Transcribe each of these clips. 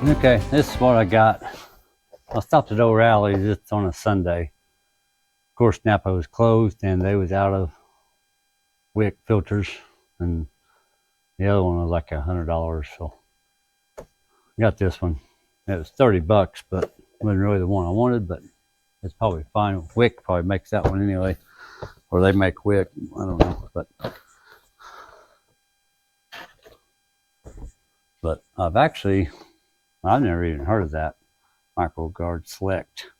Okay, this is what I got. I stopped at O'Reilly's. It's on a Sunday. Of course, Napa was closed and they was out of WIX filters, and the other one was like $100. So I got this one. It was $30, but wasn't really the one I wanted, but it's probably fine. WIX probably makes that one anyway, or they make WIX. I don't know, but I've never even heard of that. MicroGuard Select.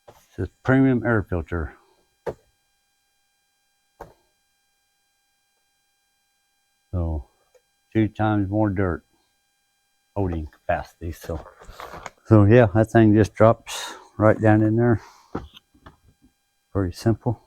It says premium air filter. So 2 times more dirt holding capacity. So yeah, that thing just drops right down in there. Pretty simple.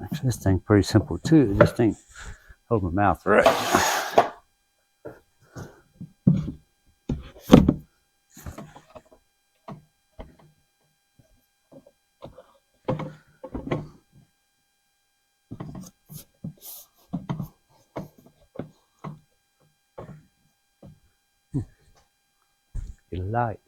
Actually, this thing's pretty simple too. This thing hold my mouth right. Get a light.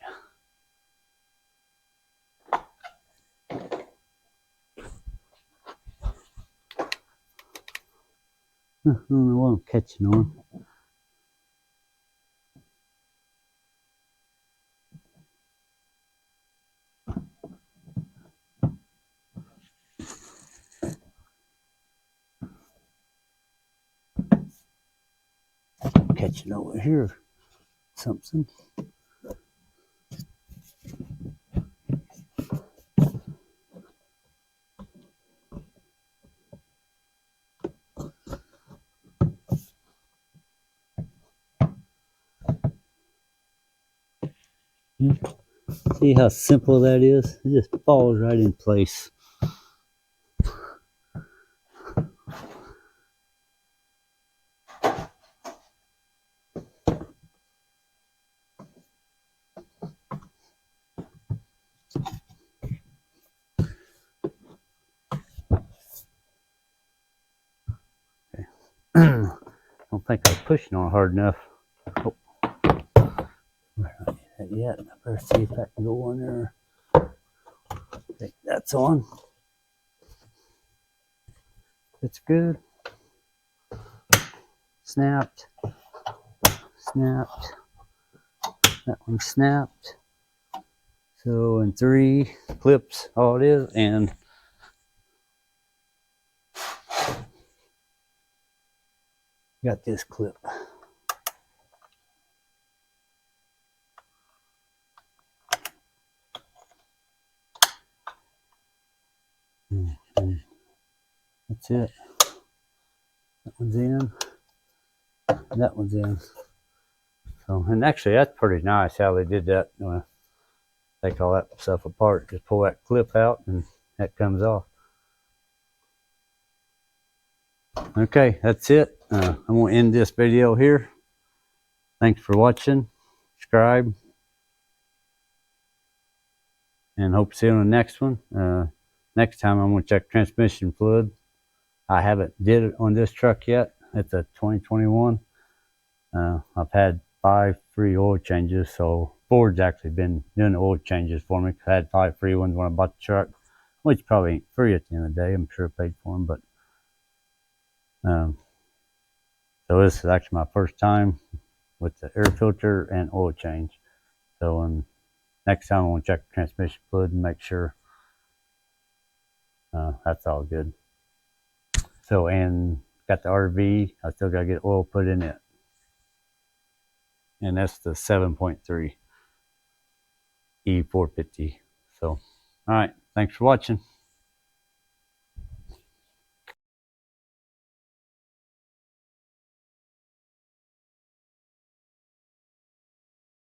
I don't know what I'm catching on. Catching over here. Something. See how simple that is? It just falls right in place. I don't think I was pushing on hard enough. Oh. Not yet. I better see if I can go on there. I think that's on. It's good. Snapped. Snapped. That one snapped. So in 3 clips, all it is, and got this clip. That's it. That one's in. That one's in. So, and actually, that's pretty nice how they did that. Take all that stuff apart, just pull that clip out, and that comes off. Okay, that's it. I'm going to end this video here. Thanks for watching. Subscribe. And hope to see you on the next one. Next time I'm going to check transmission fluid. I haven't did it on this truck yet. It's a 2021. I've had 5 free oil changes, so Ford's actually been doing the oil changes for me. I had 5 free ones when I bought the truck, which probably ain't free at the end of the day. I'm sure I paid for them, but so this is actually my first time with the air filter and oil change. So next time I want to check the transmission fluid and make sure that's all good. So, and got the RV. I still got to get oil put in it. And that's the 7.3 E450. So, all right. Thanks for watching.